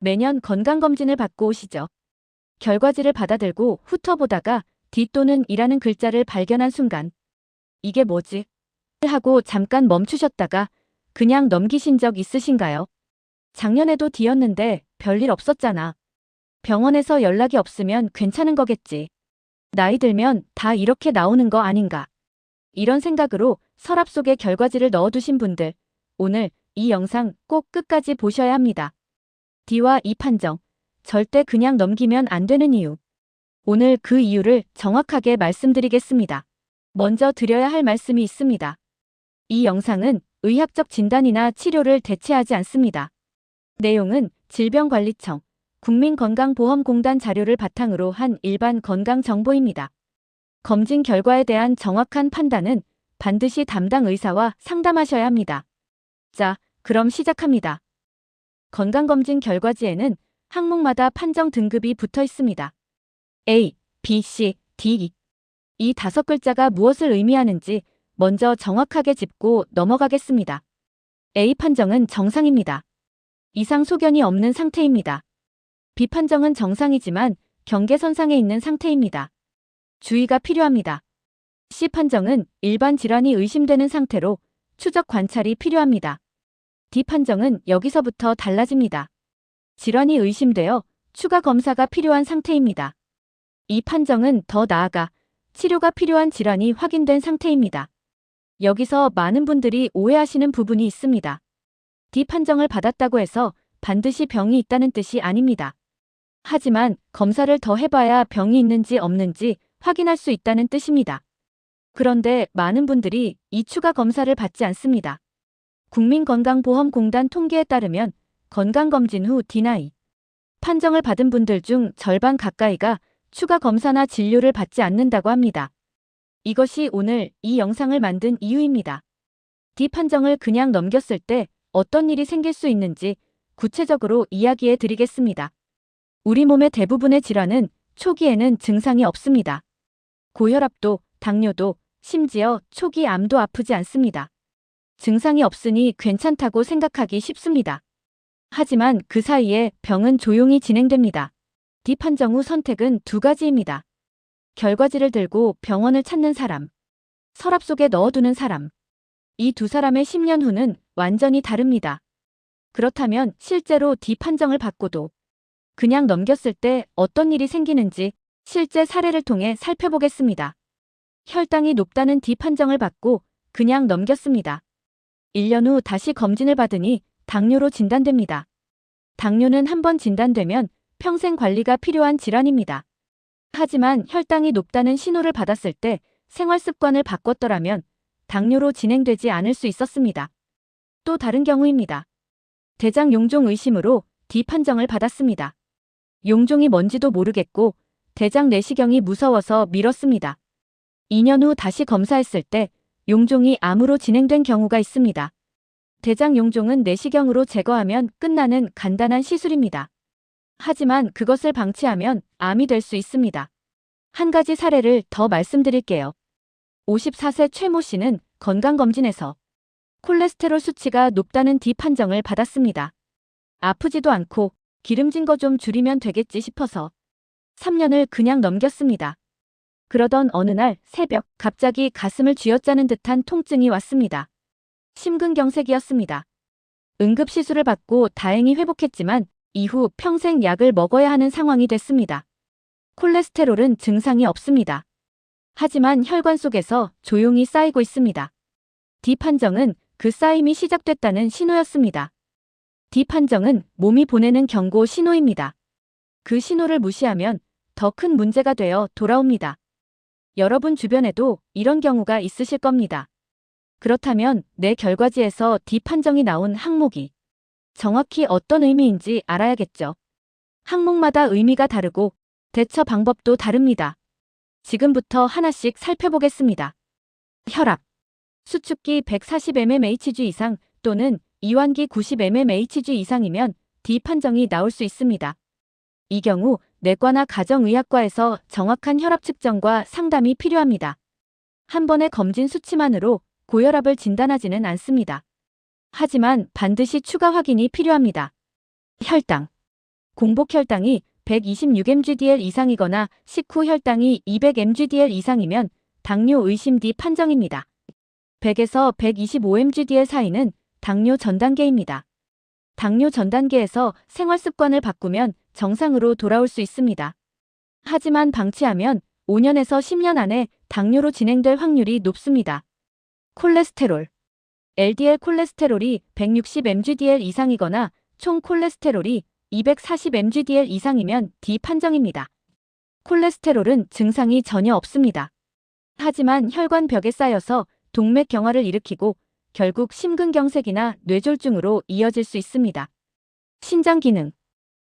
매년 건강검진을 받고 오시죠. 결과지를 받아들고 훑어보다가 D 또는 E라는 글자를 발견한 순간 이게 뭐지? 하고 잠깐 멈추셨다가 그냥 넘기신 적 있으신가요? 작년에도 D였는데 별일 없었잖아. 병원에서 연락이 없으면 괜찮은 거겠지. 나이 들면 다 이렇게 나오는 거 아닌가. 이런 생각으로 서랍 속에 결과지를 넣어두신 분들, 오늘 이 영상 꼭 끝까지 보셔야 합니다. D와 E 판정, 절대 그냥 넘기면 안 되는 이유. 오늘 그 이유를 정확하게 말씀드리겠습니다. 먼저 드려야 할 말씀이 있습니다. 이 영상은 의학적 진단이나 치료를 대체하지 않습니다. 내용은 질병관리청, 국민건강보험공단 자료를 바탕으로 한 일반 건강정보입니다. 검진 결과에 대한 정확한 판단은 반드시 담당 의사와 상담하셔야 합니다. 자, 그럼 시작합니다. 건강검진 결과지에는 항목마다 판정 등급이 붙어 있습니다. A, B, C, D, 이 5글자가 무엇을 의미하는지 먼저 정확하게 짚고 넘어가겠습니다. A 판정은 정상입니다. 이상 소견이 없는 상태입니다. B 판정은 정상이지만 경계선상에 있는 상태입니다. 주의가 필요합니다. C 판정은 일반 질환이 의심되는 상태로 추적 관찰이 필요합니다. D 판정은 여기서부터 달라집니다. 질환이 의심되어 추가 검사가 필요한 상태입니다. 이 판정은 더 나아가 치료가 필요한 질환이 확인된 상태입니다. 여기서 많은 분들이 오해하시는 부분이 있습니다. D 판정을 받았다고 해서 반드시 병이 있다는 뜻이 아닙니다. 하지만 검사를 더 해봐야 병이 있는지 없는지 확인할 수 있다는 뜻입니다. 그런데 많은 분들이 이 추가 검사를 받지 않습니다. 국민건강보험공단 통계에 따르면 건강검진 후 D나 E 판정을 받은 분들 중 절반 가까이가 추가 검사나 진료를 받지 않는다고 합니다. 이것이 오늘 이 영상을 만든 이유입니다. D 판정을 그냥 넘겼을 때 어떤 일이 생길 수 있는지 구체적으로 이야기해 드리겠습니다. 우리 몸의 대부분의 질환은 초기에는 증상이 없습니다. 고혈압도, 당뇨도, 심지어 초기 암도 아프지 않습니다. 증상이 없으니 괜찮다고 생각하기 쉽습니다. 하지만 그 사이에 병은 조용히 진행됩니다. D 판정 후 선택은 두 가지입니다. 결과지를 들고 병원을 찾는 사람, 서랍 속에 넣어두는 사람. 이 두 사람의 10년 후는 완전히 다릅니다. 그렇다면 실제로 D 판정을 받고도 그냥 넘겼을 때 어떤 일이 생기는지 실제 사례를 통해 살펴보겠습니다. 혈당이 높다는 D 판정을 받고 그냥 넘겼습니다. 1년 후 다시 검진을 받으니 당뇨로 진단됩니다. 당뇨는 한번 진단되면 평생 관리가 필요한 질환입니다. 하지만 혈당이 높다는 신호를 받았을 때 생활 습관을 바꿨더라면 당뇨로 진행되지 않을 수 있었습니다. 또 다른 경우입니다. 대장 용종 의심으로 D 판정을 받았습니다. 용종이 뭔지도 모르겠고 대장 내시경이 무서워서 미뤘습니다. 2년 후 다시 검사했을 때 용종이 암으로 진행된 경우가 있습니다. 대장 용종은 내시경으로 제거하면 끝나는 간단한 시술입니다. 하지만 그것을 방치하면 암이 될 수 있습니다. 한 가지 사례를 더 말씀드릴게요. 54세 최모 씨는 건강검진에서 콜레스테롤 수치가 높다는 D 판정을 받았습니다. 아프지도 않고 기름진 거 좀 줄이면 되겠지 싶어서 3년을 그냥 넘겼습니다. 그러던 어느 날 새벽 갑자기 가슴을 쥐어짜는 듯한 통증이 왔습니다. 심근경색이었습니다. 응급시술을 받고 다행히 회복했지만 이후 평생 약을 먹어야 하는 상황이 됐습니다. 콜레스테롤은 증상이 없습니다. 하지만 혈관 속에서 조용히 쌓이고 있습니다. D 판정은 그 쌓임이 시작됐다는 신호였습니다. D 판정은 몸이 보내는 경고 신호입니다. 그 신호를 무시하면 더 큰 문제가 되어 돌아옵니다. 여러분 주변에도 이런 경우가 있으실 겁니다. 그렇다면 내 결과지에서 D 판정이 나온 항목이 정확히 어떤 의미인지 알아야겠죠. 항목마다 의미가 다르고 대처 방법도 다릅니다. 지금부터 하나씩 살펴보겠습니다. 혈압. 수축기 140mmHg 이상 또는 이완기 90mmHg 이상이면 D 판정이 나올 수 있습니다. 이 경우 내과나 가정의학과에서 정확한 혈압 측정과 상담이 필요합니다. 한 번의 검진 수치만으로 고혈압을 진단하지는 않습니다. 하지만 반드시 추가 확인이 필요합니다. 혈당. 공복 혈당이 126mg/dl 이상이거나 식후 혈당이 200mg/dl 이상이면 당뇨 의심 뒤 판정입니다. 100에서 125mg/dl 사이는 당뇨 전 단계입니다. 당뇨 전 단계에서 생활 습관을 바꾸면 정상으로 돌아올 수 있습니다. 하지만 방치하면 5년에서 10년 안에 당뇨로 진행될 확률이 높습니다. 콜레스테롤. LDL 콜레스테롤이 160mg/dl 이상이거나 총 콜레스테롤이 240mg/dl 이상이면 D 판정입니다. 콜레스테롤은 증상이 전혀 없습니다. 하지만 혈관벽에 쌓여서 동맥 경화를 일으키고 결국 심근경색이나 뇌졸중으로 이어질 수 있습니다. 신장 기능.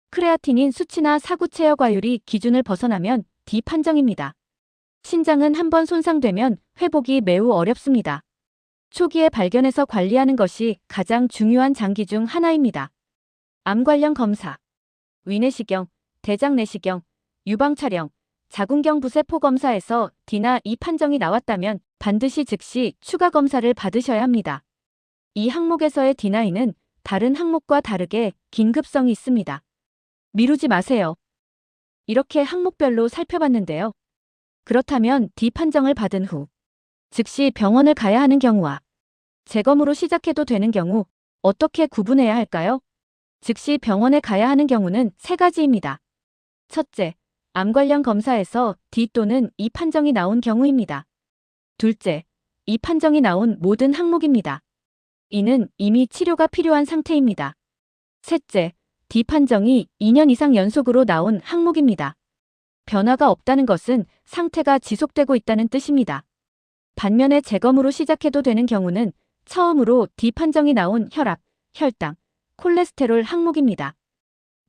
크레아티닌 수치나 사구체여 과율이 기준을 벗어나면 D 판정입니다. 신장은 한번 손상되면 회복이 매우 어렵습니다. 초기에 발견해서 관리하는 것이 가장 중요한 장기 중 하나입니다. 암 관련 검사. 위내시경, 대장내시경, 유방촬영, 자궁경 부세포 검사에서 D나 E 판정이 나왔다면 반드시 즉시 추가 검사를 받으셔야 합니다. 이 항목에서의 D나 E는 다른 항목과 다르게 긴급성이 있습니다. 미루지 마세요. 이렇게 항목별로 살펴봤는데요. 그렇다면 D 판정을 받은 후 즉시 병원을 가야 하는 경우와 재검으로 시작해도 되는 경우 어떻게 구분해야 할까요? 즉시 병원에 가야 하는 경우는 세 가지입니다. 첫째, 암 관련 검사에서 D 또는 E 판정이 나온 경우입니다. 둘째, E 판정이 나온 모든 항목입니다. 이는 이미 치료가 필요한 상태입니다. 셋째, D 판정이 2년 이상 연속으로 나온 항목입니다. 변화가 없다는 것은 상태가 지속되고 있다는 뜻입니다. 반면에 재검으로 시작해도 되는 경우는 처음으로 D 판정이 나온 혈압, 혈당, 콜레스테롤 항목입니다.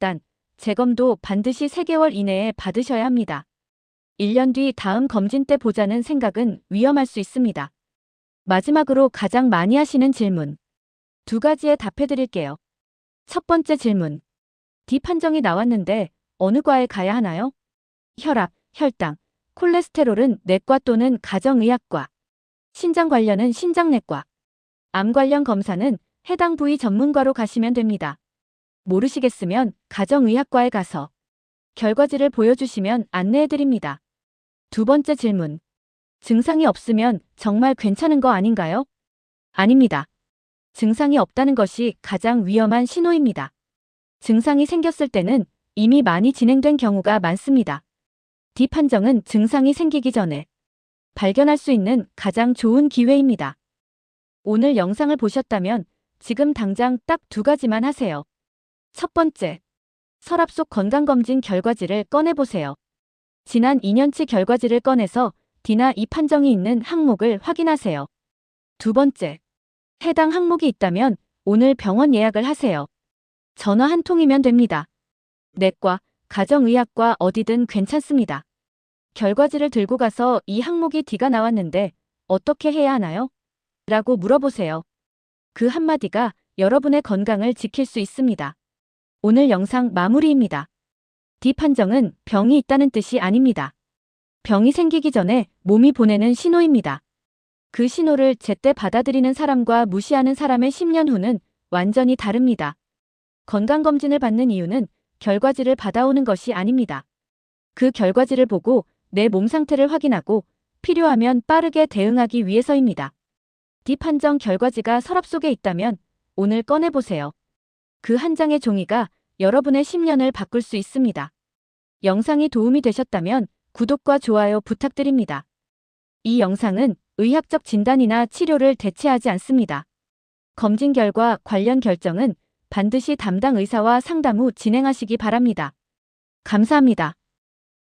단, 재검도 반드시 3개월 이내에 받으셔야 합니다. 1년 뒤 다음 검진 때 보자는 생각은 위험할 수 있습니다. 마지막으로 가장 많이 하시는 질문 2가지에 답해드릴게요. 첫 번째 질문. D 판정이 나왔는데 어느 과에 가야 하나요? 혈압, 혈당, 콜레스테롤은 내과 또는 가정의학과, 신장 관련은 신장내과, 암 관련 검사는 해당 부위 전문가로 가시면 됩니다. 모르시겠으면 가정의학과에 가서 결과지를 보여주시면 안내해드립니다. 두 번째 질문. 증상이 없으면 정말 괜찮은 거 아닌가요? 아닙니다. 증상이 없다는 것이 가장 위험한 신호입니다. 증상이 생겼을 때는 이미 많이 진행된 경우가 많습니다. D 판정은 증상이 생기기 전에 발견할 수 있는 가장 좋은 기회입니다. 오늘 영상을 보셨다면 지금 당장 딱 2가지만 하세요. 첫 번째, 서랍 속 건강검진 결과지를 꺼내보세요. 지난 2년치 결과지를 꺼내서 D나 E 판정이 있는 항목을 확인하세요. 두 번째, 해당 항목이 있다면 오늘 병원 예약을 하세요. 전화 한 통이면 됩니다. 내과, 가정의학과 어디든 괜찮습니다. 결과지를 들고 가서 이 항목이 D가 나왔는데 어떻게 해야 하나요? 라고 물어보세요. 그 한마디가 여러분의 건강을 지킬 수 있습니다. 오늘 영상 마무리입니다. D 판정은 병이 있다는 뜻이 아닙니다. 병이 생기기 전에 몸이 보내는 신호입니다. 그 신호를 제때 받아들이는 사람과 무시하는 사람의 10년 후는 완전히 다릅니다. 건강검진을 받는 이유는 결과지를 받아오는 것이 아닙니다. 그 결과지를 보고 내 몸 상태를 확인하고 필요하면 빠르게 대응하기 위해서입니다. D 판정 결과지가 서랍 속에 있다면 오늘 꺼내보세요. 그 한 장의 종이가 여러분의 10년을 바꿀 수 있습니다. 영상이 도움이 되셨다면 구독과 좋아요 부탁드립니다. 이 영상은 의학적 진단이나 치료를 대체하지 않습니다. 검진 결과 관련 결정은 반드시 담당 의사와 상담 후 진행하시기 바랍니다. 감사합니다.